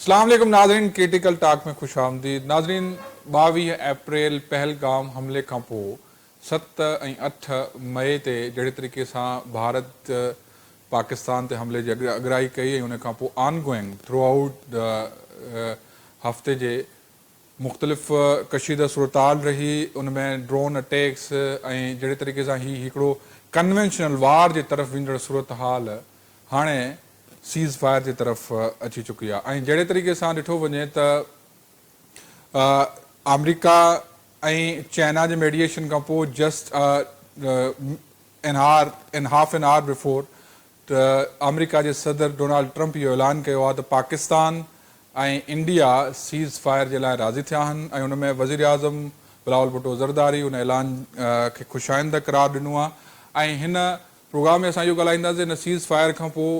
अस्सलाम वालेकुम नाज़रीन, क्रिटिकल टॉक में खुश आमदीद। नाज़रीन, 22 अप्रैल पहलगाम हमले खां पोइ 7 ऐं 8 मई ते जहिड़े तरीक़े सां भारत पाकिस्तान ते हमले जी अगराई कई ऐं उन खां पोइ ऑनगोइंग थ्रू आउट द हफ़्ते जे मुख़्तलिफ़ कशीदा सूरताल रही, उनमें ड्रोन अटैक्स ऐं जहिड़े तरीक़े सां हिकिड़ो कन्वेंशनल वार जे तरफ़ वींदड़ सूरत हाल हाणे सीज़ फायर जी तरफ़ अची चुकी आहे। ऐं जहिड़े तरीक़े सां ॾिठो वञे त अमेरिका ऐं चाइना जे मेडिएशन खां पोइ just half an hour before त अमेरिका जे सदर डोनाल्ड ट्रंप इहो ऐलान कयो आहे त पाकिस्तान ऐं इंडिया सीज़ फायर जे लाइ राज़ी थिया आहिनि ऐं उन में वज़ीर आज़म बिलावल भुट्टो ज़रदारी उन ऐलान खे ख़ुशाइंद करार ॾिनो आहे। ऐं हिन प्रोग्राम में असां इहो ॻाल्हाईंदासीं हिन सीज़ फायर खां पोइ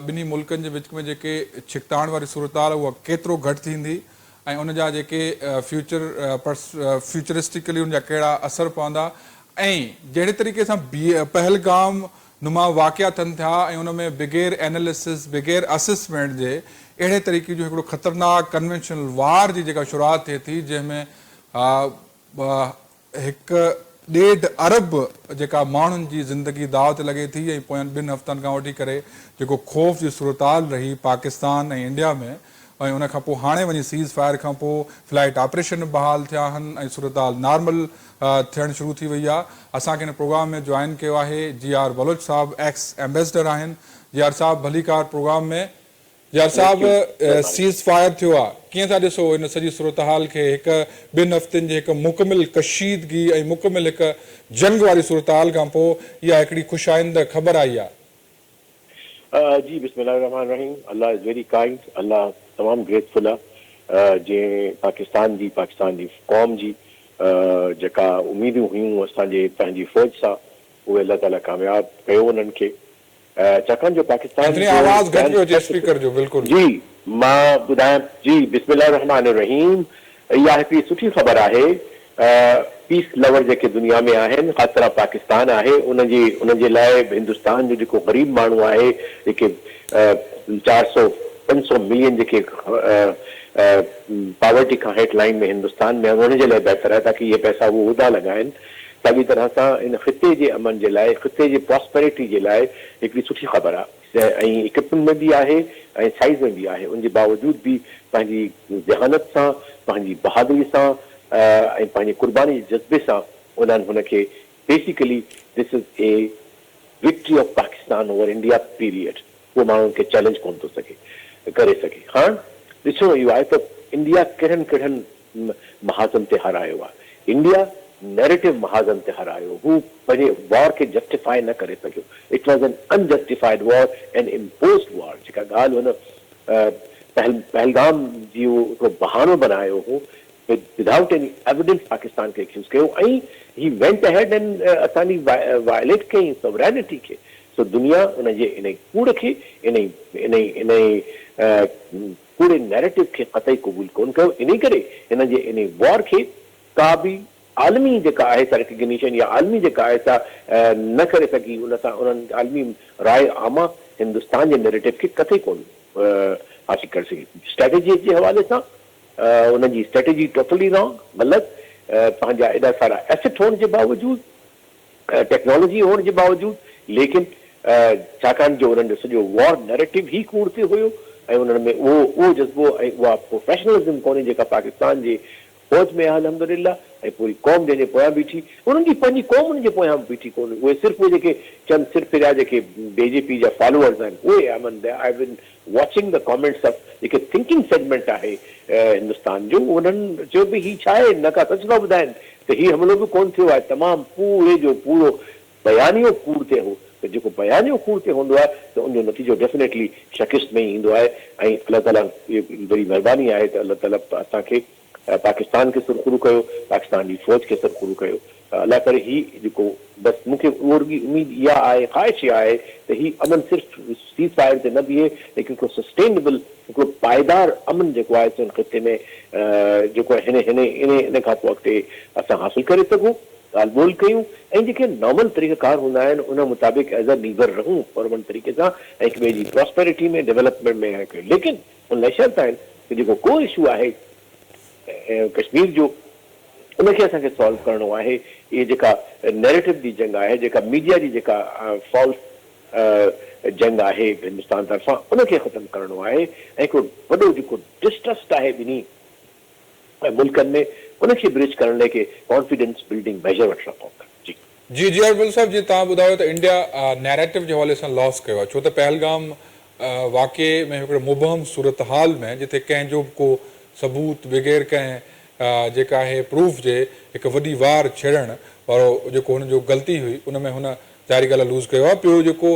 ॿिन्ही मुल्कनि जे विच में जेके छिकताइण वारी सूरत हाल उहा केतिरो घटि थींदी ऐं उन जा जेके फ्यूचरिस्टिकली उन जा कहिड़ा असर पवंदा ऐं जहिड़े तरीक़े सां पहलगाम नुमा वाक़िया थियनि था ऐं उन में बग़ैर एनालिसिस बग़ैर असेसमेंट जे अहिड़े तरीक़े जो हिकिड़ो ख़तरनाक कन्वेंशनल वार जी जेका शुरूआति थिए थी, जंहिंमें 1.5 अरब जेका माण्हुनि जी ज़िंदगी दाव ते लॻे थी ऐं पोयनि 2 हफ़्तनि खां वठी करे जेको ख़ौफ़ जी सूरताल रही पाकिस्तान ऐं इंडिया में, ऐं उन खां पोइ हाणे वञी सीज़ फायर खां पोइ फ्लाइट ऑपरेशन बहाल थिया आहिनि ऐं सूरताल नॉर्मल थियणु शुरू थी वई आहे। असांखे हिन प्रोग्राम में जॉइन कयो आहे GR बलोच साहब, एक्स एम्बेसडर आहिनि। GR साहब भलीकार प्रोग्राम में। GR साहब, सीज़ फायर थियो आहे, कीअं था ॾिसो इन सॼी सूरत हाल खे? 2 हफ़्तनि जे हिकु मुकमिल कशीदगी ऐं मुकमिल हिकु जंग वारी सूरत हाल खां पोइ इहा हिकिड़ी ख़ुशाइंद ख़बर आई आहे। जी बिस्मिल्लाहिर्रहमानिर्रहीम। अल्लाह इज़ वेरी काइंड। अल्लाह तमामु ग्रेटफुल आहे जंहिं पाकिस्तान जी क़ौम जी जेका उमेदूं हुयूं असांजे पंहिंजी फ़ौज सां, उहे अल्लाह ताला कामयाब कयो उन्हनि खे। छाकाणि जो पाकिस्तान जी मां ॿुधायां जी बिस्मिल्लाहिर्रहमानिर्रहीम। इहा हिकिड़ी सुठी ख़बर आहे। पीस लवर जेके दुनिया में आहिनि, ख़ासि तरह पाकिस्तान आहे, उनजे लाइ हिंदुस्तान जो जेको ग़रीब माण्हू आहे, जेके 400-500 मिलियन जेके पॉवर्टी खां हेठि लाइन में हिंदुस्तान में, उनजे लाइ बहितर आहे ताकी इहे पैसा उहे उहिदा लॻाइनि। साॻी तरह सां इन ख़िते जे अमन जे लाइ, ख़िते जे प्रॉस्पेरिटी जे लाइ हिकिड़ी सुठी ख़बर आहे ऐं इक्विपमेंट में बि आहे ऐं साइज़ में बि आहे। उनजे बावजूद बि पंहिंजी ज़हानत सां, पंहिंजी बहादुरी सां ऐं पंहिंजी क़ुर्बानी जे जज़्बे सां उन्हनि हुनखे basically this is a victory of Pakistan over India period. उहो माण्हुनि खे चैलेंज कोन थो करे सघे। हाणे ॾिसो इहो आहे त इंडिया कहिड़नि महाज़न ते हारायो आहे। इंडिया नैरेटिव महाज़न ते हारायो। हू पंहिंजे वॉर खे जस्टिफाई न करे सघियो। It was an unjustified war and imposed war. जेका ॻाल्हि हुन पहलगाम जी हिकिड़ो बहानो बनायो हो विदाउट एनी एविडेंस पाकिस्तान खे एक्यूज़ कयो ऐं ही वेंट अहेड एंड असांजी वायलेट कई सॉवरेनिटी खे। सो दुनिया उनजे इन कूड़ खे, इन कूड़े नैरेटिव खे क़तई क़बूल कोन कयो। इन करे हिन जे इन वॉर खे का बि आलमी जेका आहे सा रिकग्निशन या आलमी जेका आहे सा न करे सघी। उन सां उन्हनि आलमी राय आमा हिंदुस्तान जे नैरेटिव खे कतई कोन हासिल करे सघी। स्ट्रेटेजी जे हवाले सां उनजी स्ट्रेटेजी टोटली रॉन्ग, ग़लति। पंहिंजा एॾा सारा एसेट हुअण जे बावजूदि, टेक्नोलॉजी हुअण जे बावजूदि, लेकिन छाकाणि जो उन्हनि जो सॼो वॉर नैरेटिव ई कूड़ ते हुयो ऐं उन्हनि में उहो जज़्बो ऐं उहा प्रोफेशनलिज़म कोन्हे जेका पाकिस्तान जे फ़ौज में आहे अल्हम्दुलिल्लाह। ऐं पूरी क़ौम जंहिंजे पोयां बीठी, उन्हनि जी पंहिंजी क़ौम उन्हनि जे पोयां बीठी कोन्हे। उहे सिर्फ़ु जेके चंद सिरफिरा जेके BJP जा फॉलोअर्स आहिनि उहे I been watching the comments of JK thinking segment आहे हिंदुस्तान जो, उन्हनि चयो भई हीउ छा आहे, न का सच था ॿुधाइनि त हीउ हमिलो बि कोन थियो आहे। तमामु पूरे जो पूरो बयानियो कूड़ ते हो। त जेको बयानियो कूड़ ते हूंदो आहे त उनजो नतीजो डेफिनेटली शिकिस्त में ई ईंदो आहे। ऐं अलाह ताला इहा वॾी महिरबानी आहे त अलाह ताला असांखे पाकिस्तान खे सुरखुरू कयो, पाकिस्तान जी फ़ौज खे सुरखुरू कयो। अलाह करे हीउ जेको बसि मूंखे उहो रुॻी उमेद इहा आहे, ख़्वाहिश इहा आहे त हीउ अमन सिर्फ़ु सीज़ फायर ते न बीहे, लेकिन हिकिड़ो सस्टेनेबल, हिकिड़ो पाइदार अमन जेको आहे हिन ख़िते में जेको इन खां पोइ अॻिते असां हासिल करे सघूं, ॻाल्हि ॿोल कयूं ऐं जेके नॉर्मल तरीक़ेकार हूंदा आहिनि उन मुताबिक़ एज़ अ लीडर रहूं परमन तरीक़े सां ऐं हिक ॿिए जी प्रॉस्पेरिटी में, डेवलपमेंट में। लेकिन उन लाइ शर्त आहिनि कि जेको को इशू आहे कश्मीर जो उनखे असांखे सॉल्व करणो आहे। इहे जेका नैरेटिव जी जंग आहे, जेका मीडिया जी जेका फॉल्स जंग आहे हिंदुस्तान तरफ़ां, उनखे ख़तमु करणो आहे। ऐं हिकिड़ो वॾो जेको डिस्ट्रस्ट आहे ॿिन्ही मुल्कनि में, उनखे ब्रिज करण लाइ कॉन्फिडेंस बिल्डिंग मेजर वठणा पवंदा। जी जी अरबुल साहब, जी तव्हां ॿुधायो त इंडिया नैरेटिव जे हवाले सां लॉस कयो आहे, छो त पहलगाम वाक़े में हिकिड़ो मुबहम सूरत हाल में जिथे कंहिंजो को सबूत बग़ैर कंहिं जेका आहे प्रूफ जे हिकु वॾी वार छेड़ण वारो जेको हुनजो ग़लती हुई, उन में हुन ज़ाहिरी ॻाल्हि लूज़ कयो आहे। ॿियो जेको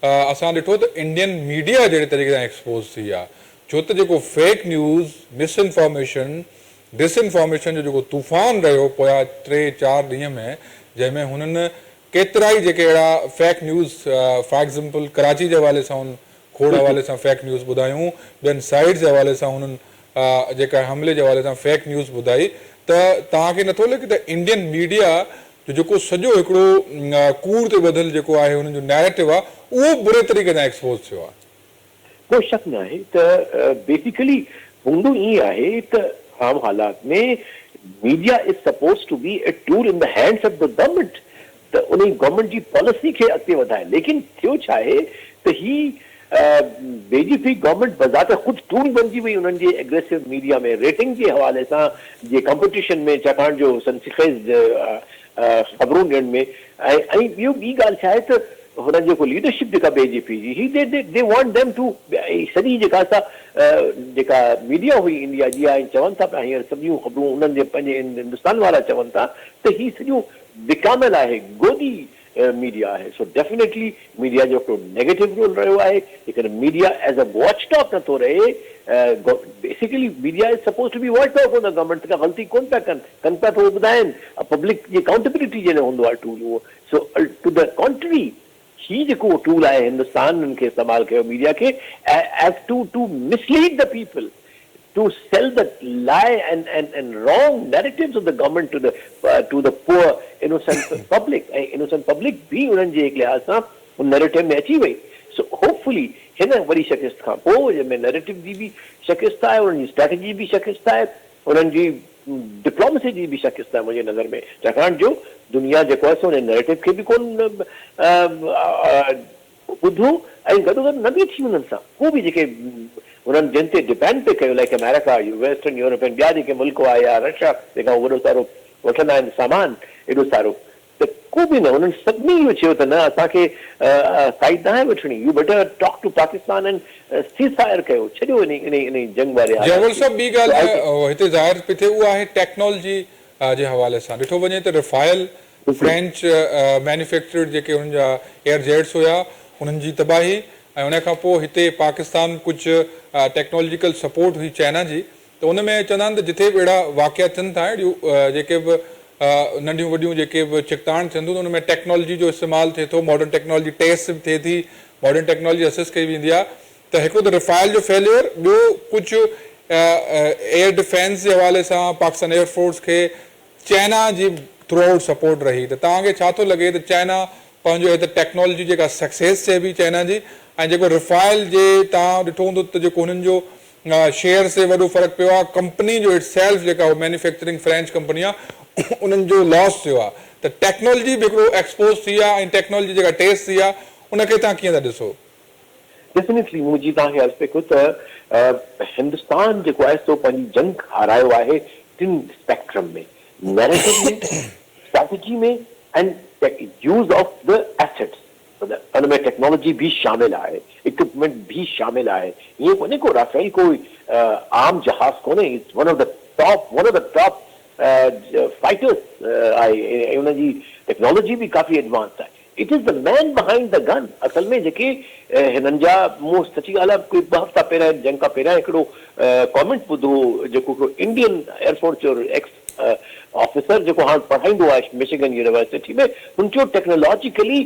असां ॾिठो त इंडियन मीडिया जहिड़े तरीक़े सां एक्सपोज़ थी आहे, छो त जेको फेक न्यूज़, मिसइंफॉर्मेशन, डिसइंफॉर्मेशन जो जेको तूफ़ान रहियो पोयां 3-4 ॾींहं में, जंहिंमें हुननि केतिरा ई जेके अहिड़ा fake news for example Karachi जे हवाले सां हुन खोड़ हवाले सां फेक न्यूज़ ॿुधायूं, ॿियनि साइड्स जे हवाले सां हुननि जेका हमले जे हवाले सां फेक न्यूज़ ॿुधाई, त तव्हांखे नथो लॻे त इंडियन मीडिया जो जेको सॼो हिकिड़ो कूड़ ते ॿधल जेको आहे हुननि जो नैरेटिव आहे, उहो बुरे तरीक़े सां एक्सपोज़ थियो आहे? कोई शक न आहे त बेसिकली हूंदो ईअं आहे त आम हालात में media is suppose to be a tool in the hands of the government, त उन गवर्नमेंट जी पॉलिसी खे अॻिते वधाए। लेकिन थियो छा आहे त ही बीजेपी गवर्नमेंट बज़ात ख़ुदि टूल बणिजी वई उन्हनि जे एग्रेसिव मीडिया में, रेटिंग जे हवाले सां, जे कॉम्पिटिशन में, छाकाणि जो सनसनीखेज़ ख़बरूं ॾियण में। ऐं ॿियो ॿी ॻाल्हि छा आहे त हुननि जेको लीडरशिप जेका बीजेपी जी ही दे वांट देम टू सॼी जेका असां जेका मीडिया हुई इंडिया जी ऐं चवनि था पिया हींअर सॼियूं ख़बरूं उन्हनि जे पंहिंजे हिंदुस्तान वारा चवनि था त ही सॼो विकामल आहे, गोदी मीडिया आहे। सो डेफिनेटली मीडिया जो हिकिड़ो नेगेटिव रोल रहियो आहे। लेकिन media as a watchdog नथो रहे। Basically media is suppose to be watchdog on the government का ग़लती कोन पिया कनि पिया थो ॿुधाइनि, पब्लिक जी अकाउंटेबिलिटी जॾहिं हूंदो आहे टूल उहो। सो टू द कॉन्ट्री ही जेको टूल आहे हिंदुस्तान खे इस्तेमालु कयो मीडिया खे as to mislead the people, to sell the lie and wrong narratives of the government to the poor innocent public. Innocent public bhi unhan je ek lihaz sa un narrative mein achi wei. So hopefully hina badi shikast khan po je mein narrative ji bhi shikast hai, unhan ji strategy bhi shikast hai, unhan ji diplomacy जी बि शिकस्त आहे मुंहिंजे नज़र में। छाकाणि जो दुनिया जेको आहे सो उन नैरेटिव खे बि कोन ॿुधो ऐं गॾोगॾु न बि थी उन्हनि सां को बि जेके उन्हनि जिन ते डिपेंड पे कयो, लाइक अमेरिका, वेस्टर्न यूरोप ऐं ॿिया जेके मुल्क हुआ या रशिया जेका वॾो सारो वठंदा आहिनि सामान एॾो सारो, त को बि न, उन्हनि सभिनी इहो चयो त न असांखे साइड न आहे वठणी, you better talk to Pakistan and ceasefire कयो, छॾियो इन जंग वारे। जयवल साहब, ॿी ॻाल्हि हिते ज़ाहिर पई थिए उहा आहे टेक्नोलॉजी जे हवाले सां। ॾिठो वञे त रफ़ाइल फ्रेंच मैन्युफैक्चर्ड जेके हुननि जा एयर जेट्स हुया उन्हनि जी तबाही, ऐं उन खां पोइ हिते पाकिस्तान कुझु टेक्नोलॉजिकल सपोर्ट हुई चाइना जी, त उन में चवंदा आहिनि त जिथे बि अहिड़ा वाक़िया थियनि था, अहिड़ियूं जेके बि नंढियूं वॾियूं जेके बि चिकताण थियनि थियूं, उन में टेक्नोलॉजी जो इस्तेमालु थिए थो, मॉडर्न टेक्नोलॉजी टेस्ट बि थिए थी, मॉडर्न टेक्नोलॉजी असिस्ट कई वेंदी आहे। त हिकिड़ो त रफ़ाइल जो फेलियर, ॿियो कुझु एयर डिफेंस जे हवाले सां पाकिस्तान एयरफोर्स खे चाइना जी थ्रू आउट सपोर्ट रही, त तव्हांखे छा थो लॻे त चाइना पंहिंजो हिते टेक्नोलॉजी जेका सक्सेस चइबी चाइना जी, ऐं जेको रफ़ाइल जे तव्हां ॾिठो हूंदो त जेको हुननि जो शेयर से वॾो फ़र्क़ु पियो आहे, कंपनी जो इट सेल्फ जेका मैन्युफैक्चरिंग फ्रेंच कंपनी आहे उन्हनि जो लॉस थियो आहे, त टेक्नोलॉजी बि हिकिड़ो एक्सपोज थी आहे ऐं टेक्नोलॉजी जेका टेस्ट थी आहे उनखे तव्हां कीअं था ॾिसो? डेफिनेटली मुंहिंजी तव्हांखे अर्ज़ु पियो त हिंदुस्तान जेको आहे सो पंहिंजी जंग हारायो आहे टिनि स्पेक्ट्रम में, नैरेटिव में, स्ट्रैटेजी में and use of the assets. उन में टेक्नोलॉजी भी शामिल आहे, इक्विपमेंट भी शामिल आहे। ईअं कोन्हे को राफेल कोई आम जहाज कोन्हे, it's one of the top fighters आहे, उनजी टेक्नोलॉजी भी काफ़ी एडवांस आहे। It is the man behind the gun. असल में जेके हिननि जा, मूं सची ॻाल्हि आहे कोई 2 हफ़्ता पहिरियां जंग खां पहिरियां हिकिड़ो कॉमेंट ॿुधो जेको हिकिड़ो इंडियन एयरफोर्स जो एक्स ऑफिसर जेको हाणे पढ़ाईंदो आहे मिशिगन यूनिवर्सिटी में, हुन चयो technologically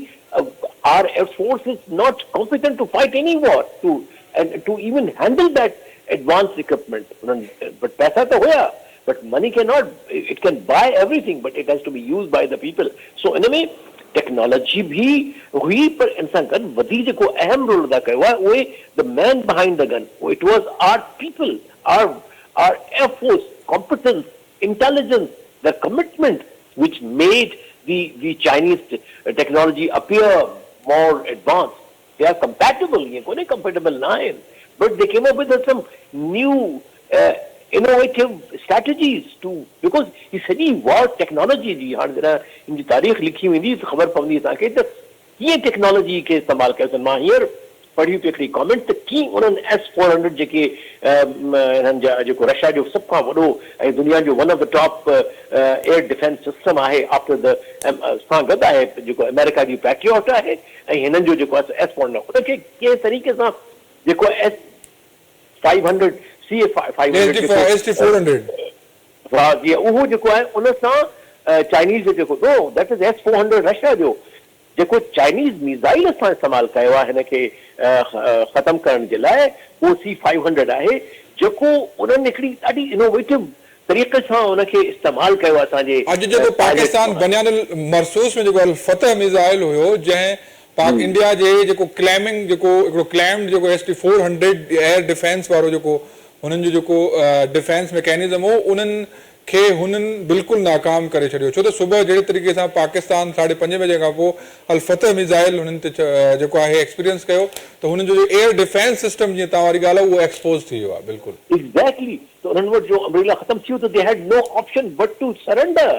our air force is not competent to fight any war, to even handle that advanced equipment. But paisa to hoya, but money cannot, it can buy everything, but it has to be used by the people. So in a way, technology भी हुई पर इंसान gun वधी जेको अहम role अदा कयो आहे उहे the man behind the gun it was our people our air force competence intelligence the commitment which made the Chinese technology appear more advanced. They are compatible, ये कोने compatible ना है, but they came up with some new innovative strategies to because ये सॼी war technology जी हाणे जरा इनकी तारीख़ लिखी वेंदी त ख़बर पवंदी तव्हांखे त कीअं टेक्नोलॉजी खे इस्तेमालु कयो अथनि मां हींअर पढ़ी थी हिकिड़ी कॉमेंट त कीअं उन्हनि S-400 जेके हिननि जा जेको रशिया जो सभ खां वॾो ऐं दुनिया जो one of the top air defence system आहे आफ्टर द सां गॾु आहे जेको अमेरिका जी पैट्रियट आहे ऐं हिननि जो जेको आहे S-400 उनखे कंहिं तरीक़े सां जेको S-500 ST-400 हा जी उहो जेको आहे उन सां चाइनीज़ जो जेको know that is S-400 Russia जो जेको चाइनीज़ मिसाइल सां इस्तेमालु कयो आहे हिनखे ख़तमु करण जे लाइ उहो C-500 आहे जेको उन्हनि हिकिड़ी ॾाढी इनोवेटिव तरीक़े सां उनखे इस्तेमालु कयो आहे असांजे अॼु जेको पाकिस्तान बनियानुल मरसूस में जेको अल फतह मिसाइल हुयो जंहिं पाक इंडिया जे जेको क्लेमिंग जेको हिकिड़ो क्लेम्ड जेको ST-400 एयर डिफेंस वारो जेको हुननि जो जेको डिफेंस मैकेनिज़म हो उन्हनि खे हुननि बिल्कुलु नाकाम करे छॾियो छो त सुबुह जहिड़े तरीक़े सां पाकिस्तान 5:30 बजे खां पोइ अल फतह मिसाइल हुननि ते जेको आहे एक्सपीरियंस कयो त हुननि जो एयर डिफेंस सिस्टम जीअं तव्हां वारी ॻाल्हि आहे उहो एक्सपोज थी वियो आहे बिल्कुलु एग्जैक्टली तो उन्हनि वटि जो अमरीला ख़तमु थी वियो त they had no option but to surrender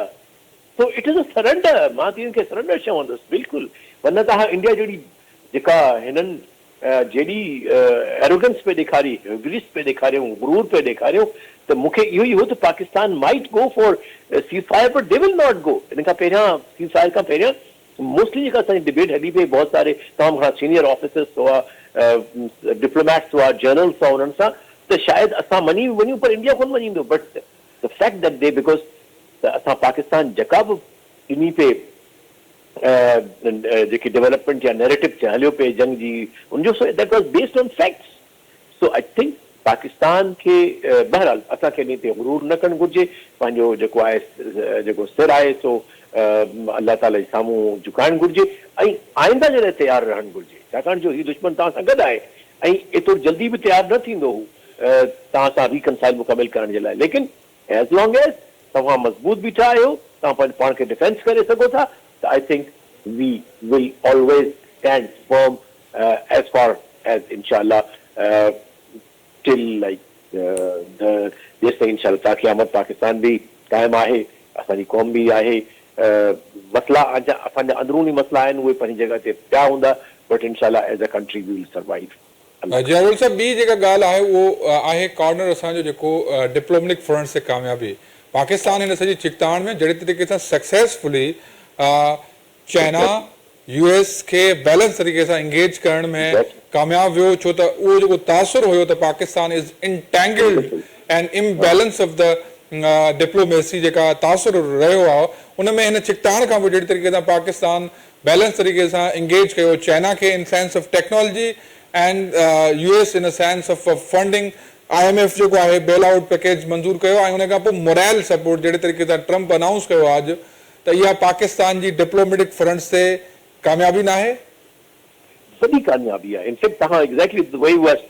so it is a surrender मां त इनखे सरेंडर चवंदुसि बिल्कुलु वरना तव्हां इंडिया जहिड़ी जेका हिननि जहिड़ी एरोगेंस पे ॾेखारी ग्रीस पे ॾेखारियूं गुरूर पे ॾेखारियूं त मूंखे इहो ई हो त Pakistan might go for ceasefire but they will not go इन खां पहिरियां सीज़फायर खां पहिरियां मोस्टली जेका असांजी डिबेट हली पई बहुत सारे तमामु घणा सीनियर ऑफिसर्स हुआ डिप्लोमेट्स हुआ जर्नल्स हुआ उन्हनि सां त शायदि असां मञी वञूं पर इंडिया कोन मञींदो but the fact that they because असां पाकिस्तान जेका बि इन पे जेकी डेवलपमेंट या नैरेटिव हलियो पिए जंग जी उनजो that was based on facts so I think Pakistan खे बहरहाल असांखे इन ते गुरूर न करणु घुरिजे पंहिंजो जेको आहे जेको सिर आहे सो अल्लाह ताला जे साम्हूं झुकाइणु घुरिजे ऐं आईंदा जे लाइ तयारु रहणु घुरिजे छाकाणि जो हीउ दुश्मन तव्हां सां गॾु आहे ऐं एतिरो जल्दी बि तयारु न थींदो हू तव्हां सां रिकनसाइल मुकमिल करण जे लाइ लेकिन एज़ लॉन्ग एज़ तव्हां मज़बूत बीठा आहियो तव्हां पंहिंजे पाण खे डिफेंस करे सघो था त I think we will always stand firm as far as इंशाअल्लाह टिल लाइक जेसि ताईं इंशाअल्लाह क़यामत पाकिस्तान बि क़ाइमु आहे असांजी क़ौम बि आहे मसला असांजा अंदरूनी मसला आहिनि उहे पंहिंजी जॻह ते पिया हूंदा बट इंशाअल्लाह as a country we will survive Jiyal साहब ॿी जेका ॻाल्हि आहे उहो आहे कॉर्नर असांजो जेको डिप्लोमेटिक फ्रंट से कामयाबी पाकिस्तान हिन सॼी चिकताण में जहिड़े तरीक़े सां सक्सेसफुली चाइना US खे बैलेंस तरीक़े सां इंगेज करण में कामयाब वियो छो त उहो जेको तासुर हुयो त Pakistan is entangled and imbalance of the diplomacy जेका तासुर रहियो आहे उन में हिन चिकताण खां पोइ जहिड़ी तरीक़े सां पाकिस्तान बैलेंस तरीक़े सां इंगेज कयो चाइना खे in sense of technology and US इन a sense of funding IMF जेको आहे बेल आउट पैकेज मंज़ूर कयो ऐं उन खां पोइ मोरल सपोर्ट जहिड़े तरीक़े सां ट्रंप अनाउंस कयो आहे अॼु त इहा पाकिस्तान जी डिप्लोमेटिक फ्रंट ते कामयाबी न आहे वॾी कामयाबी आहे इनफैक्ट तव्हां exactly the way you are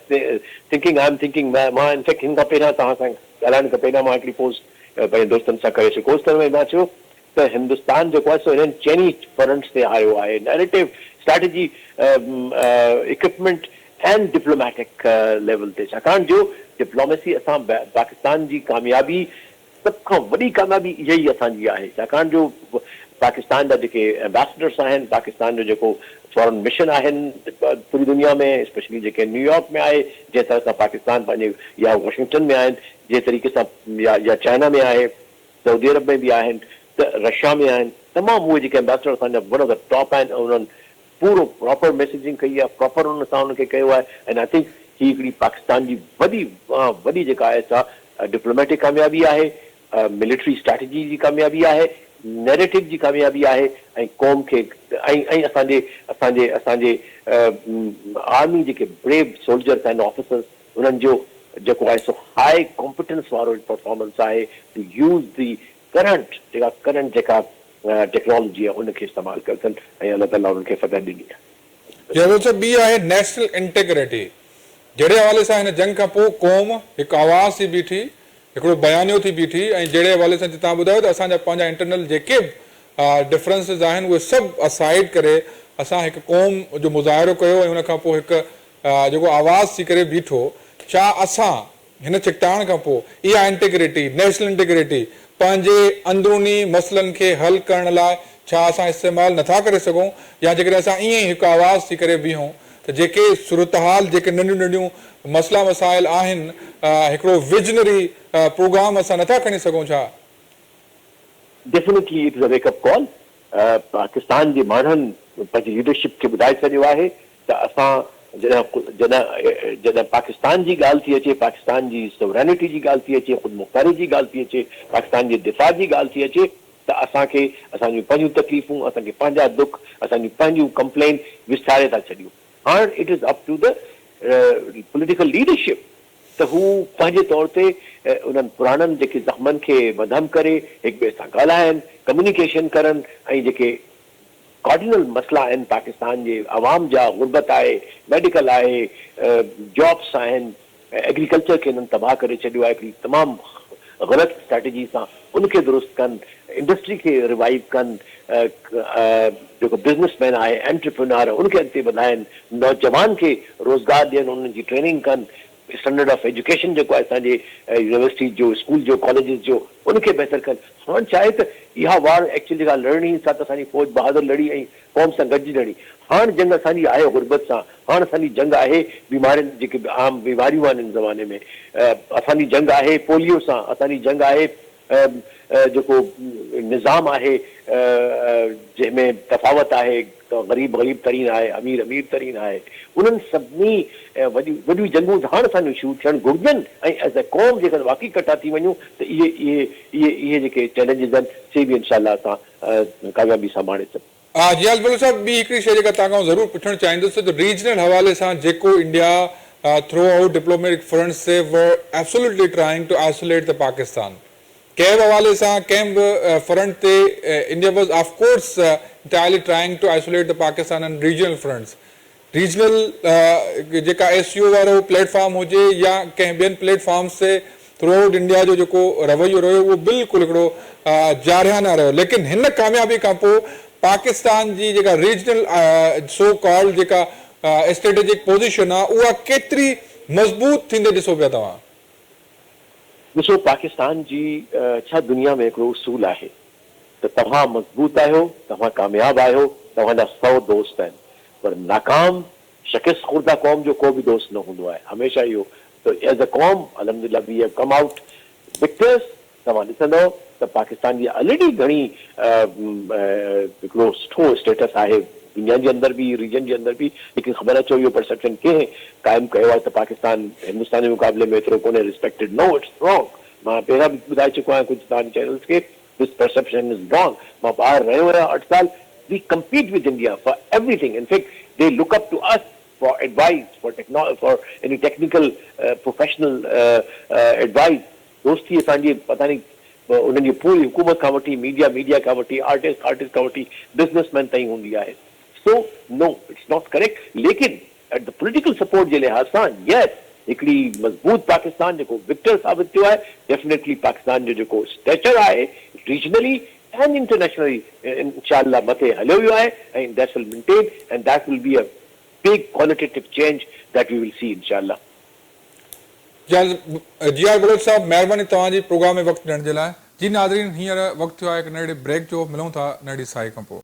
thinking I am thinking मां इनफैक्ट हिन खां पहिरियां तव्हां सां ॻाल्हाइण खां पहिरियां मां हिकिड़ी पोस्ट पंहिंजे दोस्तनि सां करे कोर्स करण में मां चयो त हिंदुस्तान जेको आहे सो हिननि चइनी फ्रंट्स ते आयो आहे narrative strategy equipment and diplomatic level ते छाकाणि जो डिप्लोमेसी असां पाकिस्तान जी कामयाबी सभ खां वॾी कामयाबी इहा ई असांजी आहे छाकाणि जो पाकिस्तान जा जेके एम्बेसडर्स आहिनि पाकिस्तान जो जेको फॉरेन मिशन आहिनि पूरी दुनिया में स्पेशली जेके न्यूयॉर्क में आहे जंहिं तरह सां पाकिस्तान पंहिंजे या वॉशिंगटन में आहिनि जंहिं तरीक़े सां या चाइना में आहे सऊदी अरब में बि आहिनि त रशिया में आहिनि तमामु उहे जेके एम्बेसडर असांजा वन ऑफ द टॉप आहिनि उन्हनि पूरो प्रॉपर मैसेजिंग कई आहे प्रॉपर उन सां उनखे कयो आहे एंड आई थिंक ही हिकिड़ी पाकिस्तान जी वॾी जेका आहे सा डिप्लोमेटिक कामयाबी आहे मिलिट्री स्ट्रैटेजी जी कामयाबी आहे नैरेटिव जी कामयाबी आहे ऐं क़ौम खे ऐं असांजे आर्मी जेके ब्रेव सोल्जर्स आहिनि ऑफिसर्स उन्हनि जो जेको आहे सो हाई कॉम्पिटेंस वारो परफॉर्मेंस आहे टू यूज़ दी करंट जेका टेक्नोलॉजी आहे उनखे इस्तेमालु कनि था ऐं अलाह ताला उन्हनि खे फतह ॾिनी आहे। ॿी आहे नेशनल इंटीग्रिटी। जहिड़े हवाले सां हिन जंग खां पोइ क़ौम हिकु आवाज़ थी बीठी, हिकिड़ो बयानियो थी बीठी, ऐं जहिड़े हवाले सां तव्हां ॿुधायो त असांजा पंहिंजा इंटरनल जेके बि डिफरेंसिस आहिनि उहे सभु असाइड करे असां हिकु क़ौम जो मुज़ाहिरो कयो ऐं हुन खां पोइ हिकु जेको आवाज़ थी करे बीठो। छा असां हिन चिकटाइण खां पोइ इहा इंटीग्रिटी, नेशनल इंटीग्रिटी पंहिंजे अंदरूनी मसइलनि खे हल करण लाइ छा असां इस्तेमालु नथा करे सघूं, या जेकॾहिं असां ईअं ई हिकु आवाज़ थी करे बीहूं त जेके सूरतहाल, जेके नंढियूं नंढियूं मसइला मसाइल आहिनि, हिकिड़ो विजनरी प्रोग्राम असां नथा खणी सघूं छा? Definitely it is a wake up call. Pakistan जे माण्हुनि पंहिंजी लीडरशिप खे ॿुधाए छॾियो आहे त असां जॾहिं पाकिस्तान जी ॻाल्हि थी अचे, पाकिस्तान जी सोवरेनिटी जी ॻाल्हि थी अचे, ख़ुदि मुख़्तारी जी ॻाल्हि थी अचे, पाकिस्तान जे दिफ़ा जी ॻाल्हि थी अचे, त असांखे असांजूं पंहिंजूं तकलीफ़ूं, असांखे पंहिंजा दुख, असांजूं पंहिंजूं कंप्लेन विस्तारे था छॾियूं। हाणे it is up to the political leadership त हू पंहिंजे तौर ते उन्हनि पुराणनि जेके ज़ख़्मनि खे मदहम करे हिक ॿिए सां ॻाल्हाइनि, कम्युनिकेशन करनि, ऐं जेके कार्डिनल मसइला आहिनि पाकिस्तान जे अवाम जा, गुरबत आहे, मेडिकल आहे, जॉब्स आहिनि, एग्रीकल्चर खे हिननि तबाह करे छॾियो आहे हिकिड़ी तमामु ग़लति स्ट्रेटेजी सां, उनखे दुरुस्त कनि, इंडस्ट्री खे रिवाइव कनि, जेको बिज़नेसमैन आहे, एंटरप्रेन्योर आहे, उनखे अॻिते वधाइनि, नौजवान खे रोज़गार ॾियनि, उन्हनि जी ट्रेनिंग कनि, स्टैंडर्ड ऑफ एजुकेशन जेको आहे असांजे यूनिवर्सिटी जो, स्कूल जो, कॉलेजिस जो, उनखे बहितर कनि। हाणे छा आहे त इहा वार एक्चुअली जेका लड़णी सां त असांजी फ़ौज बहादुर लड़ी ऐं क़ौम सां गॾिजी लड़ी। हाणे जंग असांजी आहे गुरबत सां, हाणे असांजी जंग आहे बीमारियुनि, जेके आम बीमारियूं आहिनि हिन ज़माने में, असांजी जंग आहे पोलियो सां, असांजी जंग आहे जेको निज़ाम आहे जंहिंमें तफ़ावत आहे, ग़रीब ग़रीब तरीन आहे, अमीर अमीर तरीन आहे। उन्हनि सभिनी वॾियूं वॾियूं जंगूं हाणे असांजूं शुरू थियणु घुरिजनि, ऐं एज़ अ क़ौम जेकर वाक़ई कटा थी वञूं त इहे जेके चैलेंजिस आहिनि से बि इनशाला असां कामयाबी सां माणे सघूं। जियाल भुल्लो साहब, ॿी हिकिड़ी शइ जेका तव्हां खां ज़रूरु पुछणु चाहींदुसि त रीजनल हवाले सां जेको India throughout diplomatic front severe absolutely trying to isolate the Pakistan, कंहिं बि हवाले सां कंहिं बि फ्रंट ते India was of course entirely trying to isolate the Pakistan and regional fronts. Regional जेका एससीओ वारो प्लेटफॉर्म हुजे या कंहिं ॿियनि प्लेटफॉर्म से थ्रू आउट इंडिया जो जेको रवैयो रहियो उहो बिल्कुलु हिकिड़ो जारियाना रहियो, लेकिन हिन कामयाबी खां पोइ पाकिस्तान जी जेका रीजनल सो कॉल्ड जेका स्ट्रेटेजिक पोज़ीशन आहे उहा केतिरी मज़बूत थींदे ॾिसो पिया तव्हां? ॾिसो, पाकिस्तान जी छा दुनिया में हिकिड़ो उसूल आहे त तव्हां मज़बूत आहियो, तव्हां कामयाबु आहियो, तव्हांजा 100 दोस्त आहिनि, पर नाकाम शिकस्त खुर्दा क़ौम जो को बि दोस्त न हूंदो आहे। हमेशह इहो त एज़ अ क़ौम अल्हम्दुलिल्लाह we have come out victors. तव्हां ॾिसंदव त पाकिस्तान जी ऑलरेडी घणी हिकिड़ो सुठो स्टेटस आहे दुनिया जे अंदरि बि, रीजन जे अंदरि बि, लेकिन ख़बर अचो इहो परसेप्शन कंहिं क़ाइमु कयो आहे त पाकिस्तान हिंदुस्तान जे मुक़ाबले में एतिरो कोन्हे रिस्पेक्टेड। No, it's wrong. मां पहिरियां बि ॿुधाए चुको आहियां कुझु तव्हांजे चैनल्स खे, दिस परसेप्शन इज़ रॉन्ग। मां ॿाहिरि रहियो आहियां 8 साल। We compete with India for everything. In fact, they look up to us for advice, for any technical, professional advice. दोस्ती असांजी पता नहीं उन्हनि जी पूरी हुकूमत खां वठी, मीडिया खां वठी, आर्टिस्ट खां वठी, बिज़नेसमैन ताईं हूंदी आहे। So no, it's not correct. लेकिन एट द पॉलिटिकल सपोर्ट जे लिहाज़ सां यस, हिकिड़ी मज़बूत पाकिस्तान जेको विक्टर साबित थियो आहे, डेफिनेटली पाकिस्तान जो जेको स्टेचर आहे regionally and internationally, inshallah, mate halyo viyo hai, and that will maintain, and that will be a big qualitative change that we will see, inshallah. Jiyal Bhullo साहब, महिरबानी तव्हांजी प्रोग्राम में वक़्तु ॾियण जे लाइ। जी नाज़रीन, हींअर वक़्तु थियो आहे हिकु नंढे ब्रेक जो, मिलूं था नंढी साई खां पोइ।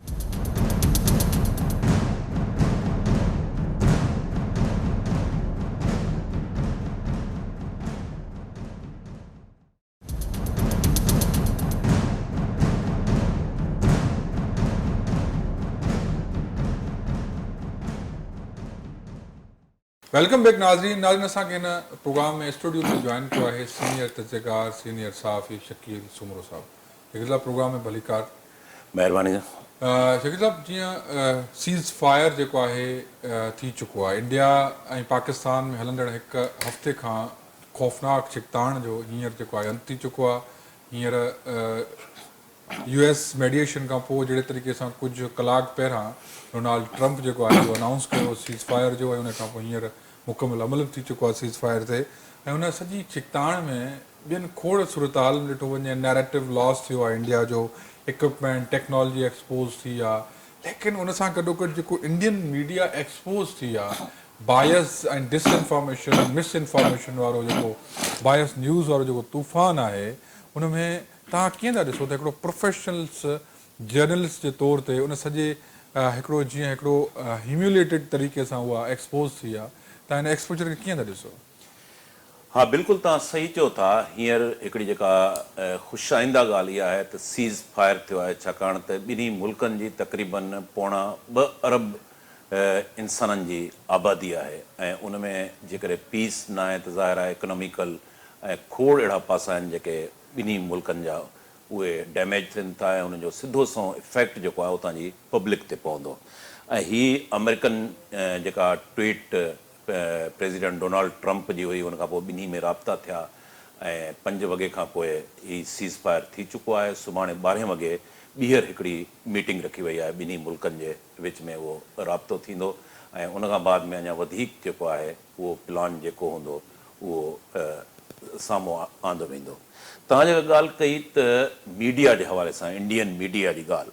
वेलकम बैक नाज़रीन। असांखे हिन प्रोग्राम में स्टूडियो में जॉइन कयो आहे सीनियर तजकार, सीनियर सहाफ़ी शकील सुमरो साहब। शकील साहब, प्रोग्राम में भलीकार। महिरबानी। शकील साहब, जीअं सीज़ फायर जेको आहे थी चुको आहे, इंडिया ऐं पाकिस्तान में हलंदड़ हिकु हफ़्ते खां खौफ़नाक छिकताण जो हींअर जेको आहे अंत थी चुको आहे। हींअर US मेडिएशन खां पोइ जहिड़े तरीक़े सां कुझु कलाक पहिरां डोनाल्ड ट्रंप जेको आहे उहो अनाउंस कयो सीज़ फायर जो, ऐं उन खां पोइ हींअर मुकमल अमल थी चुको आहे सीज़ फायर ते, ऐं उन सॼी चिकताण में ॿियनि खोड़ सूरताल में ॾिठो वञे नैरेटिव लॉस थियो आहे इंडिया जो, इक्विपमेंट टेक्नोलॉजी एक्सपोज थी आहे, लेकिन उन सां गॾोगॾु जेको इंडियन मीडिया एक्सपोज थी आहे, बायस ऐं डिसइंफॉर्मेशन मिसइंफॉर्मेशन वारो जेको बायस न्यूज़ वारो जेको तूफ़ान आहे, उन में तव्हां कीअं था ॾिसो त हिकिड़ो प्रोफेशनल्स जर्नलिस्ट जे तौर ते उन सॼे हिकिड़ो जीअं हिकिड़ो ह्यूमिलेटेड तरीक़े सां उहा एक्सपोज थी आहे, तव्हां हिन एक्सपोजर खे कीअं था ॾिसो? हाँ बिल्कुलु तव्हां सही चओ था। हींअर हिकिड़ी जेका ख़ुशाइंदा ॻाल्हि इहा आहे त सीज़ फायर थियो आहे, छाकाणि त ॿिन्ही मुल्कनि जी तक़रीबन 2.25 अरब इंसाननि जी आबादी आहे, ऐं उन में जेकॾहिं पीस न आहे त ज़ाहिर आहे इकोनॉमिकल ऐं खोड़ अहिड़ा पासा आहिनि जेके ॿिन्ही मुल्कनि जा उहे डैमेज थियनि था, ऐं उनजो सिधो सो इफेक्ट जेको आहे उतां जी पब्लिक ते पवंदो। ऐं हीअ अमेरिकन जेका ट्वीट प्रेसिडेंट डोनाल्ड ट्रंप जी हुई, उनखां पोइ ॿिन्ही में राब्ता थिया ऐं 5 वॻे खां पोइ ही सीज़ फायर थी चुको आहे। सुभाणे 12 वॻे ॿीहर हिकिड़ी मीटिंग रखी वई आहे, ॿिन्ही मुल्कनि जे विच में उहो राब्तो थींदो, ऐं उनखां बाद में अञा वधीक जेको आहे उहो प्लान जेको हूंदो उहो साम्हूं आंदो वेंदो। तव्हां जेका ॻाल्हि कई त मीडिया जे हवाले सां, इंडियन मीडिया जी ॻाल्हि,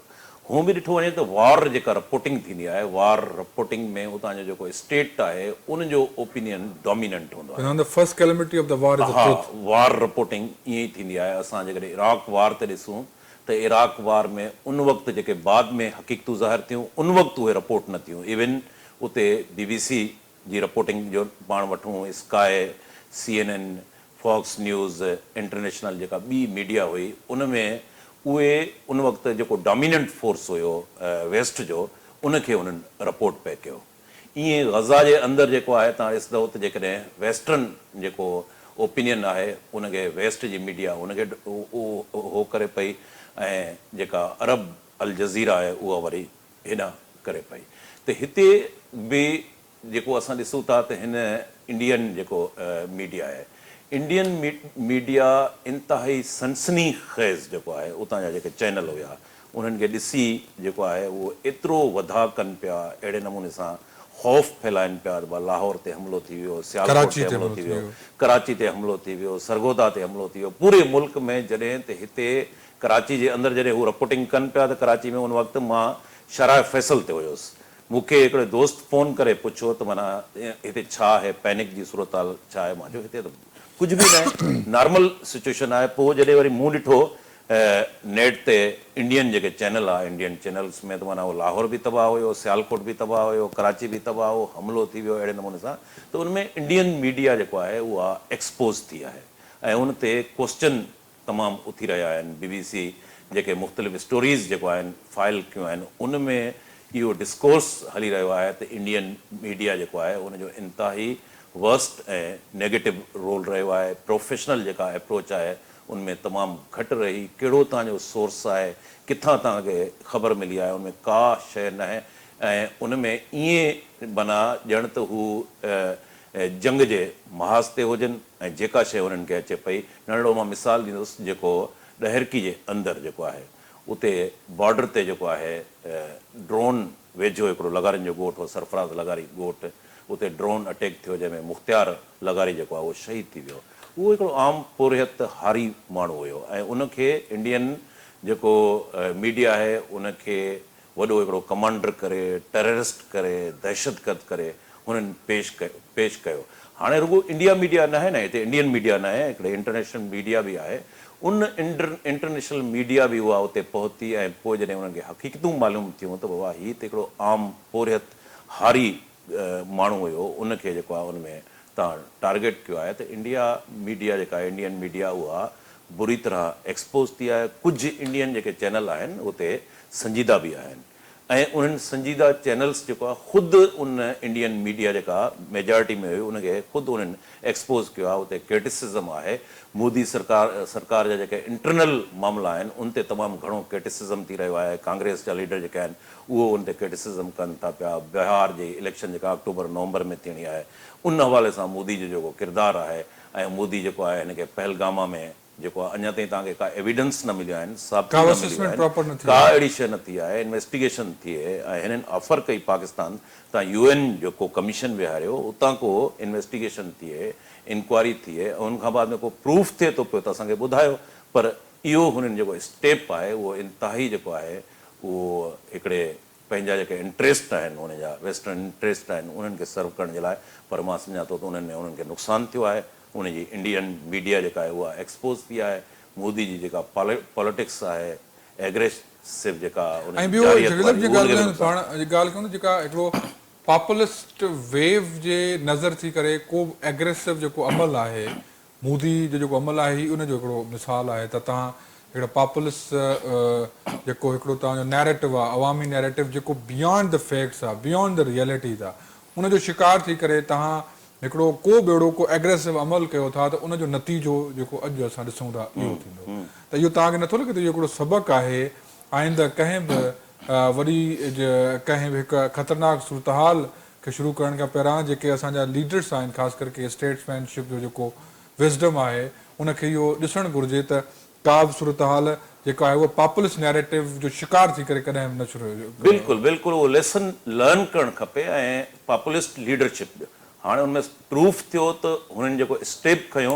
हूअं बि ॾिठो वञे त वार जेका रिपोर्टिंग थींदी आहे, वार रिपोर्टिंग में उतां जो जेको स्टेट आहे उनजो ओपिनियन डोमिनेंट हूंदो आहे। The first calamity of the war is the हा, truth. वार रिपोर्टिंग ईअं ई थींदी आहे। असां जेकॾहिं इराक वार ते ॾिसूं त इराक वार में उन वक़्तु जेके बाद में हक़ीक़तूं ज़ाहिर थियूं उन वक़्तु उहे रिपोर्ट न थियूं। इवन उते BBC जी रिपोर्टिंग जो पाण वठूं, Sky, CNN, Fox News, international जेका ॿी मीडिया हुई, उन में उहे उन वक़्तु जेको डोमिनेंट फोर्स हुयो वेस्ट जो, उनखे उन्हनि रिपोर्ट पे कयो। ईअं गज़ा जे अंदरि जेको आहे तव्हां ॾिसंदव त जेकॾहिं वेस्टर्न जेको ओपिनियन आहे उनखे वेस्ट जी मीडिया उनखे हो करे पई, ऐं जेका अरब अल जज़ीरा आहे उहा वरी हेॾां करे पई। त हिते बि जेको असां ॾिसूं था त हिन इंडियन जेको मीडिया आहे, इंडियन मीडिया इंतिहाई सनसनी ख़ेज़ जेको आहे उतां जा जेके चैनल हुया उन्हनि खे ॾिसी जेको आहे उहो एतिरो वधा कनि पिया, अहिड़े नमूने सां ख़ौफ़ फैलाइनि पिया। लाहौर ते हमिलो थी वियो, सियालकोट ते हमिलो थी वियो, कराची ते हमिलो थी वियो, सरगोदा ते हमिलो थी वियो, पूरे मुल्क में। जॾहिं त हिते कराची जे अंदरि जॾहिं हू रिपोर्टिंग कनि पिया त कराची में उन वक़्तु मां शराय फैसल ते हुयुसि। मूंखे हिकिड़े दोस्त फ़ोन करे पुछियो त माना हिते छा आहे, पैनिक जी सूरत हाल छा आहे? मां चयो हिते त कुझु बि न आहे, नॉर्मल सिचुएशन आहे। पोइ जॾहिं वरी मूं ॾिठो नेट ते इंडियन जेके चैनल आहे, इंडियन चैनल्स में त माना उहो लाहौर बि तबाह हुयो, सियालकोट बि तबाह हुयो, कराची बी तबाह हो, हमिलो थी वियो अहिड़े नमूने सां। त उनमें इंडियन मीडिया जेको आहे उहा एक्सपोज थी आहे, ऐं उन ते क्वेश्चन तमामु उथी रहिया आहिनि। BBC जेके मुख़्तलिफ़ स्टोरीज़ जेको आहिनि फाइल कयूं आहिनि, उन में इहो डिस्कोर्स हली रहियो आहे त इंडियन मीडिया जेको आहे उनजो इंतिहाई वर्स्ट ऐं नेगेटिव रोल रहियो आहे। प्रोफेशनल जेका अप्रोच आहे उनमें तमामु घटि रही। कहिड़ो तव्हांजो सोर्स आहे, किथां तव्हांखे ख़बर मिली आहे, उनमें का शइ न आहे, ऐं उनमें ईअं माना ॼण त हू जंग जे महाज़ ते हुजनि, ऐं जेका शइ उन्हनि खे अचे पई। नंढिड़ो मां मिसाल ॾींदुसि, जेको ॾहरकी जे अंदरि जेको आहे उते बॉर्डर ते जेको आहे ड्रोन वेझो हिकिड़ो लगारियुनि जो ॻोठु हो, सरफराज़ लगारी ॻोठु, उते ड्रोन अटैक थियो जंहिंमें मुख़्तियार लगारी जेको आहे उहो शहीद थी वियो। उहो हिकिड़ो आम पोरियत हारी माण्हू हुयो, ऐं उनखे इंडियन जेको मीडिया आहे उनखे वॾो हिकिड़ो कमांडर करे, टेररिस्ट करे, दहशतगर्द करे हुननि पेश कयो। हाणे रुगो इंडिया मीडिया न आहे न, हिते इंडियन मीडिया न आहे, हिकिड़े इंटरनेशनल मीडिया बि आहे। उन इंटरनेशनल मीडिया बि उहा उते पहुती, ऐं पोइ जॾहिं उन्हनि खे हक़ीक़तूं मालूम थियूं त बाबा हीअ त हिकिड़ो आम पोरियत हारी माण्हू हुयो, उनखे जेको आहे उनमें तव्हां टारगेट कयो आहे। त इंडिया मीडिया जेका आहे, इंडियन मीडिया, उहा बुरी तरह एक्सपोज थी आहे। कुझु इंडियन जेके चैनल आहिनि उते संजीदा बि आहिनि, ऐं उन्हनि संजीदा चैनल्स जेको आहे ख़ुदि उन इंडियन मीडिया जेका मेजॉरिटी में हुई उनखे ख़ुदि उन्हनि एक्सपोज कयो आहे। उते क्रिटिसिज़म आहे, मोदी सरकार जा जेके इंटरनल मामला आहिनि उन ते तमामु घणो क्रिटिसिज़म थी रहियो आहे। कांग्रेस जा लीडर जेके आहिनि उहो उन ते क्रिटिसिज़म कनि था पिया। बिहार जी इलेक्शन जेका अक्टूबर नवंबर में थियणी आहे, उन हवाले सां मोदी जो जेको किरदारु आहे, ऐं मोदी जेको आहे हिनखे पहलगामा में जेको आहे अञा ताईं तव्हांखे का एविडेंस न मिलिया आहिनि, साबिती का न assessment मिलियूं proper न आहिनि, थी का अहिड़ी शइ न थी आहे, इन्वेस्टिगेशन थिए ऐं हिननि ऑफर कई पाकिस्तान तव्हां UN जेको कमीशन विहारियो उतां को इन्वेस्टिगेशन थिए, इंक्वायरी थिए, ऐं उनखां बाद में को प्रूफ थिए थो पियो त असांखे ॿुधायो। पर इहो हुननि जेको स्टेप आहे उहो इंतिहाई जेको आहे उहो हिकिड़े पंहिंजा जेके इंट्रस्ट आहिनि उन जा वेस्टर्न इंट्रस्ट आहिनि उन्हनि खे सर्व करण जे लाइ, पर मां सम्झां थो त उन्हनि में उन्हनि खे नुक़सानु थियो आहे। उनजी इंडियन मीडिया जेका आहे उहा एक्सपोज़ थी आहे। मोदी जी जेका पॉलिटिक्स आहे एग्रेसिव जेका ऐं उनजी ॿियो जारियत जगदीप वारी, जी उहो उनखे ॻाल्हि नुक़सानु। पाण ॻाल्हि कयूं जेका हिकिड़ो पॉपुलिस्ट वेव जे नज़र थी करे को एग्रेसिव जेको अमल आहे मोदी जो जेको अमल आहे ही उनजो हिकिड़ो मिसाल आहे त तव्हां हिकिड़ा पॉपुलिस्ट जेको हिकिड़ो तव्हांजो नैरेटिव आहे अवामी नैरेटिव जेको बियॉन्ड द फैक्ट्स आहे बियॉन्ड द रियलिटीज़ आहे उनजो शिकार थी करे तव्हां हिकिड़ो को बेड़ो को एग्रेसिव अमल कयो था त उनजो नतीजो जेको अॼु असां ॾिसूं था इहो थींदो। त इहो तव्हांखे नथो लॻे त इहो हिकिड़ो सबक़ु आहे आईंदा कंहिं बि वॾी कंहिं बि हिकु ख़तरनाक सूरतहाल खे शुरू करण खां पहिरां जेके असांजा लीडर्स आहिनि ख़ासि करके स्टेट्समैनशिप जो जेको विज़डम आहे उनखे इहो ॾिसणु घुरिजे त का बि सूरतहाल जेका आहे उहा पॉपुलिस्ट नैरेटिव जो शिकार थी करे कॾहिं बि न शुरू बिल्कुलु बिल्कुलु उहो लेसन लर्न करणु खपे ऐं पॉपुलिस्ट लीडरशिप हाणे उनमें प्रूफ थियो त हुननि जेको स्टेप खयो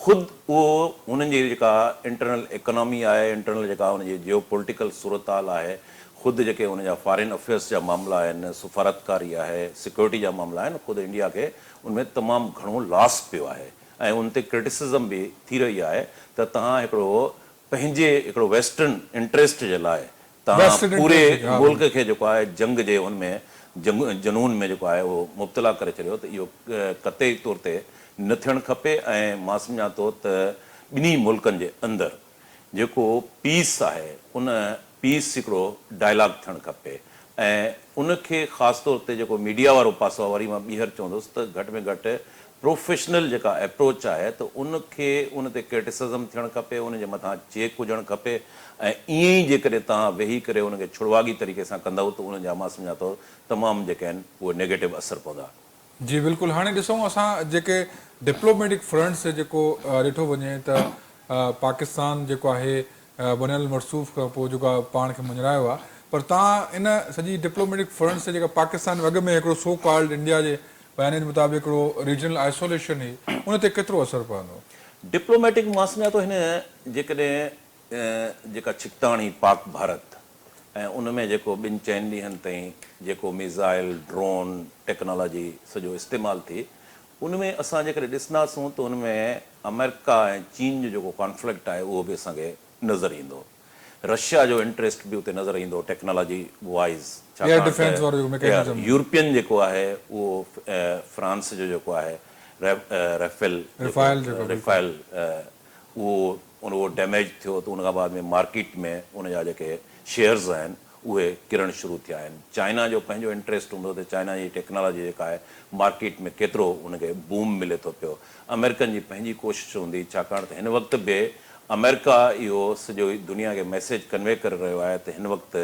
ख़ुदि उहो हुननि जी जेका इंटरनल इकोनॉमी आहे, इंटरनल जेका हुनजी जियो पॉलिटिकल सूरतहाल आहे, ख़ुदि जेके हुनजा फॉरेन अफेयर्स जा मामला आहिनि, सफ़ारतकारी आहे, सिक्योरिटी जा मामला आहिनि, ख़ुदि इंडिया खे उनमें तमामु घणो लॉस पियो आहे ऐं उन ते क्रिटिसिज़म बि थी रही आहे त तव्हां हिकिड़ो पंहिंजे हिकिड़ो वेस्टर्न इंट्रस्ट जे लाइ तव्हां पूरे मुल्क खे जेको आहे जंग जे हुनमें जनून में जेको आहे उहो मुब्तला करे छॾियो त इहो क़तई तौर ते न थियणु खपे। ऐं मां सम्झां थो त ॿिन्ही मुल्कनि जे अंदरि जेको पीस आहे उन पीस हिकिड़ो डायलॉग थियणु खपे ऐं उनखे ख़ासि तौर ते जेको मीडिया वारो पासो आहे वरी मां ॿीहर चवंदुसि त घटि में घटि प्रोफेशनल जेका अप्रोच आहे त उनखे उन ते क्रिटिसिज़म थियणु खपे, उनजे मथां चेक हुजणु खपे ऐं ईअं ई जेकॾहिं तव्हां वेही करे उनखे छुड़वागी तरीक़े सां कंदव त उनजा मां सम्झां थो तमामु जेके आहिनि उहे नेगेटिव असर पवंदा। जी बिल्कुलु। हाणे ॾिसूं असां जेके डिप्लोमेटिक फ्रंट से जेको ॾिठो वञे त पाकिस्तान जेको आहे बनियल मरसूफ़ खां पोइ जेको आहे पाण खे मञरायो आहे, पर तव्हां इन सॼी डिप्लोमेटिक फ्रंट से जेका पाकिस्तान अॻ में हिकिड़ो सो कॉल्ड इंडिया जे बयान जे मुताबिक़ हिकिड़ो रीजनल आइसोलेशन हुई उन ते केतिरो असरु पवंदो? डिप्लोमेटिक मां सम्झां थो हिन जेकॾहिं जेका छिकताणी पाक भारत ऐं उन में जेको 2-4 ॾींहंनि ताईं जेको मिज़ाइल ड्रोन टेक्नोलॉजी सॼो इस्तेमालु थी उन में असां जेकॾहिं ॾिसंदासूं त उन में अमेरिका ऐं चीन जो जेको कॉन्फ्लिक्ट आहे उहो बि असांखे नज़र ईंदो, रशिया जो इंट्रस्ट बि उते नज़र ईंदो टेक्नोलॉजी वाइज़, यूरोपियन जेको आहे उहो फ्रांस जो जेको आहे रेफेल उहो डैमेज थियो त उनखां बाद में मार्केट में उनजा जेके शेयर्स आहिनि उहे किरण शुरू थिया आहिनि। चाइना जो पंहिंजो इंट्रस्ट हूंदो त चाइना जी टेक्नोलॉजी जेका आहे मार्केट में केतिरो उनखे बूम मिले थो पियो, अमेरिकन जी पंहिंजी कोशिशि हूंदी छाकाणि त हिन वक़्तु बि अमेरिका इहो सॼो दुनिया खे मैसेज कन्वे करे रहियो आहे त हिन वक़्तु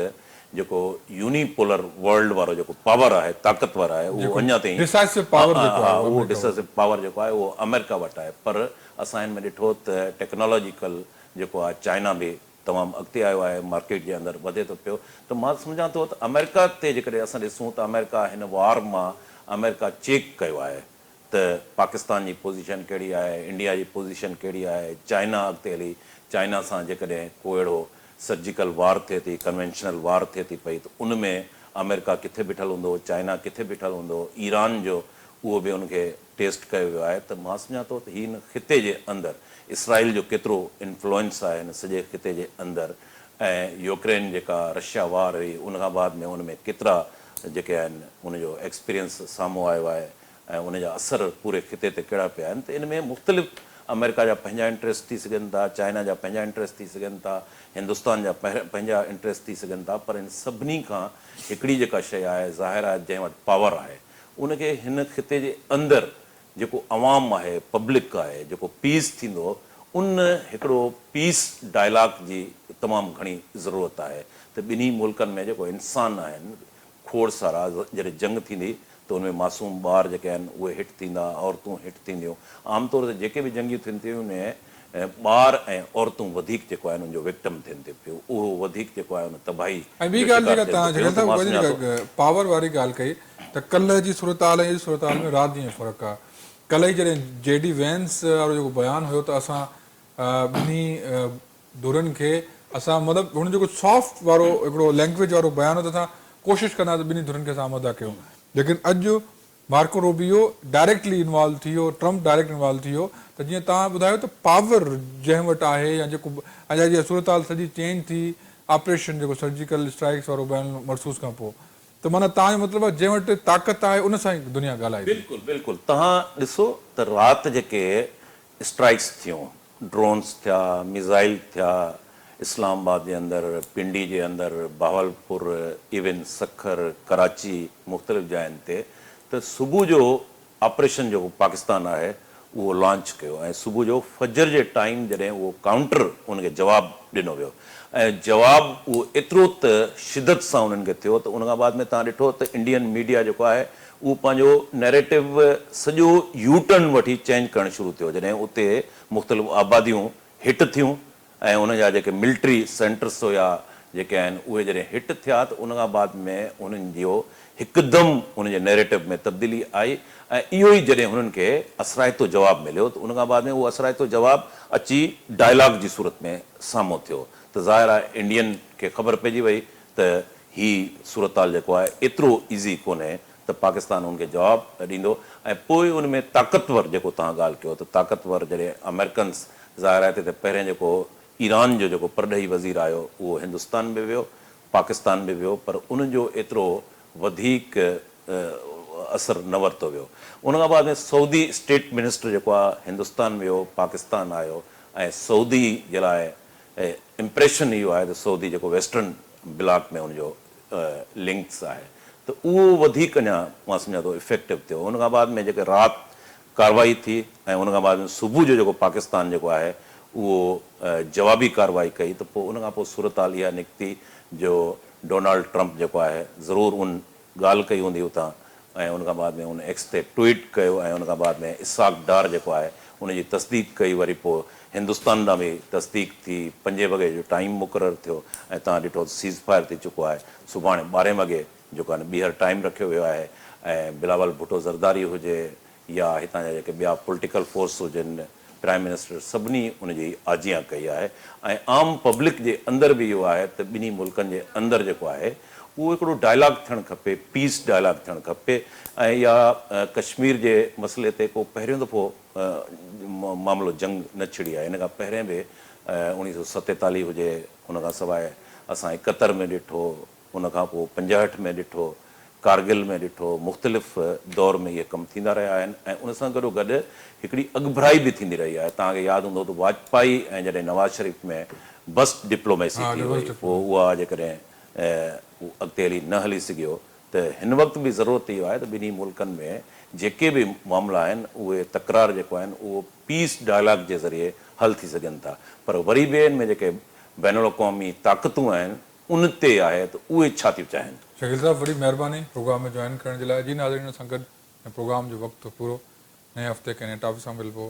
जेको यूनिपोलर वर्ल्ड वारो जेको पावर आहे ताक़तवर आहे उहो अञा ताईं उहो डिसाइसिव पावर जेको आहे उहो अमेरिका वटि आहे। पर असां हिन में ॾिठो त टेक्नोलॉजिकल जेको आहे चाइना बि तमामु अॻिते आयो आहे, मार्केट जे अंदरि वधे थो पियो। त मां सम्झां थो त अमेरिका ते जेकॾहिं असां ॾिसूं त अमेरिका हिन वार मां अमेरिका चेक कयो आहे त पाकिस्तान जी पोज़ीशन कहिड़ी आहे, इंडिया जी पोज़ीशन कहिड़ी आहे, चाइना अॻिते हली चाइना सां जेकॾहिं को अहिड़ो सर्जिकल वार थिए थी, कन्वेंशनल वार थिए थी पई त उन में अमेरिका किथे बीठल हूंदो, चाइना किथे बीठल हूंदो, ईरान जो उहो बि उनखे टेस्ट कयो वियो आहे। त मां सम्झां थो त हिन ख़िते जे अंदरि इसराइल जो केतिरो इन्फ्लुएंस आहे हिन सॼे ख़िते जे अंदरि ऐं यूक्रेन जेका रशिया वार हुई उनखां बाद में उन में केतिरा जेके आहिनि उनजो एक्सपीरियंस साम्हूं आयो आहे ऐं उनजा असर पूरे ख़िते ते कहिड़ा पिया आहिनि। त इन में मुख़्तलिफ़ अमेरिका जा पंहिंजा इंट्रस्ट थी सघनि था, चाइना जा पंहिंजा इंट्रस्ट थी सघनि था, हिंदुस्तान जा पंहिंजा इंट्रस्ट थी सघनि था, पर इन सभिनी खां हिकिड़ी जेका शइ आहे ज़ाहिर आहे जंहिं वटि पावर आहे उनखे हिन ख़िते जे अंदरि जेको अवाम आहे, पब्लिक आहे, जेको पीस थींदो उन हिकिड़ो पीस डायलॉग जी तमामु घणी ज़रूरत आहे। त ॿिन्ही मुल्कनि में जेको इंसान आहिनि खोड़ सारा जॾहिं जंग थींदी त उनमें मासूम ॿार जेके आहिनि उहे हिट थींदा, औरतूं हिट थींदियूं। आमतौर ते जेके बि जंगियूं थियनि थियूं उन ॿार ऐं औरतूं वधीक जेको आहे उन्हनि जो विक्टिम थियनि थी पियो, उहो वधीक जेको आहे उन तबाही ऐं ॿी ॻाल्हि जेका तव्हां जॻह साहिब वरी जेका पावर वारी ॻाल्हि कई त कल्ह जी सूरताल ऐं सूरताल में राति ॾींहुं फ़र्क़ु आहे। कल्ह ई जॾहिं JD वैंस वारो जेको बयानु हुयो त असां ॿिन्ही धुरनि खे असां मतिलबु हुन जेको सॉफ्ट वारो हिकिड़ो लैंग्वेज वारो बयानु हो त असां कोशिशि कंदा त ॿिन्ही धुरनि खे असां आमदा कयूं, लेकिन अॼु मार्को रूबियो डायरेक्टली इन्वॉल्व थी वियो, ट्रम्प डायरेक्ट इन्वॉल्व थी वियो। त जीअं तव्हां ॿुधायो त पावर जंहिं वटि आहे या जेको अञा जीअं सूरताल सॼी चेंज थी ऑपरेशन जेको सर्जिकल स्ट्राइक्स वारो बयानु मरसूस खां पोइ, त माना तव्हांजो मतिलबु आहे जंहिं वटि ताक़त आहे उन सां ई दुनिया ॻाल्हाए। बिल्कुलु बिल्कुलु, तव्हां ॾिसो त राति जेके स्ट्राइक्स थियूं, ड्रोन्स थिया, मिज़ाइल थिया, इस्लामाबाद जे अंदरि, पिंडी जे अंदरि, बहावलपुर, इवन सखर, कराची, मुख़्तलिफ़ जायुनि ते, त सुबुह जो ऑपरेशन जेको पाकिस्तान आहे उहो लॉन्च कयो ऐं सुबुह जो फजर जे टाइम जॾहिं उहो काउंटर उनखे जवाबु ॾिनो वियो ऐं जवाबु उहो एतिरो त शिदत सां उन्हनि खे थियो त उन खां बाद में तव्हां ॾिठो त इंडियन मीडिया जेको आहे उहो पंहिंजो नैरेटिव सॼो यू टर्न वठी चेंज करणु शुरू थियो जॾहिं उते मुख़्तलिफ़ आबादियूं हिट थियूं ऐं उन जा जेके मिलिट्री सेंटर्स हुया जेके आहिनि उहे जॾहिं हिट थिया त उन खां बाद में उन्हनि जो हिकदमि उनजे नैरेटिव में तब्दीली आई ऐं इहो ई जॾहिं हुननि खे असराइतो जवाबु मिलियो त उन खां बाद में उहो असराइतो जवाबु अची डायलॉग जी सूरत में साम्हूं थियो त ज़ाहिर आहे इंडियन खे ख़बर पइजी वई त ही सूरताल जेको आहे एतिरो ईज़ी कोन्हे त पाकिस्तान उनखे जवाबु ॾींदो। ऐं पोइ उन में ताक़तवर जेको तव्हां ॻाल्हि कयो त ताक़तवर जॾहिं अमेरिकन्स ज़ाहिर आहे त पहिरें जेको ईरान जो जेको परॾेही वज़ीर आयो उहो हिंदुस्तान में वियो, पाकिस्तान में वियो, पर उनजो एतिरो वधीक असरु न वरितो वियो। उन खां बाद में सऊदी स्टेट मिनिस्टर जेको आहे हिंदुस्तान वियो, पाकिस्तान आयो ऐं सऊदी जे लाइ इम्प्रेशन इहो आहे त सऊदी जेको वेस्टर्न ब्लॉक में उनजो लिंक्स आहे त उहो वधीक अञा मां सम्झां थो इफेक्टिव थियो। उन खां बाद में जेके राति कार्रवाई थी ऐं उन खां बाद में सुबुह जो जेको पाकिस्तान जेको आहे उहो जवाबी कार्रवाई कई त पोइ उन खां पोइ सूरताल इहा निकिती जो डोनाल्ड ट्रम्प जेको आहे ज़रूरु उन ॻाल्हि कई हूंदी उतां ऐं उन खां बाद में उन एक्स ते ट्वीट कयो ऐं उन खां बाद में इसाक डार जेको आहे उनजी तस्दीक कई, वरी पोइ हिंदुस्तान ॾांहुं बि तस्दीक थी, 5 वॻे जो टाइम मुक़ररु थियो ऐं तव्हां ॾिठो सीज़ फायर थी चुको आहे। सुभाणे 12 वॻे जेको आहे ॿीहर टाइम रखियो वियो आहे ऐं बिलावल भुट्टो ज़रदारी हुजे या हितां जा जेके ॿिया पॉलिटिकल फोर्स हुजनि, प्राइम मिनिस्टर, सभिनी उनजी आजियां कई आहे ऐं आम पब्लिक जे अंदरि बि इहो आहे त ॿिन्ही मुल्कनि जे अंदरि जेको आहे उहो हिकिड़ो डायलॉग थियणु खपे, पीस डायलॉग थियणु खपे ऐं या कश्मीर जे मसइले ते को पहिरियों दफ़ो मामिलो जंग न छिड़ी आहे। इन खां पहिरें बि 1947 हुजे, उन खां सवाइ असां 71 में ॾिठो, उन खां पोइ 65 में ॾिठो, कारगिल में ॾिठो, मुख़्तलिफ़ दौर में इहे कम थींदा रहिया आहिनि ऐं उन सां गॾोगॾु हिकिड़ी अॻिभराई बि थींदी रही आहे। तव्हांखे यादि हूंदो त वाजपेयी ऐं जॾहिं नवाज़ शरीफ़ में बस डिप्लोमेसी थी हुई, पोइ उहा जेकॾहिं अॻिते हली न हली सघियो त हिन वक़्तु बि ज़रूरत इहो आहे त ॿिन्ही मुल्कनि में जेके बि मामला आहिनि उहे तकरार जेको आहिनि उहो पीस डायलॉग जे ज़रिए हल थी सघनि था, पर वरी बि इन में जेके बैनुल अक़वामी ताक़तूं आहिनि उन ते आहे त उहे छा थियूं चाहिनि। शकील साहब वॾी महिरबानी प्रोग्राम में जॉइन करण जे लाइ। जी नाज़रीन सां गॾु प्रोग्राम जो वक़्तु पूरो, नए हफ़्ते के नए टॉपिक सां मिलिबो।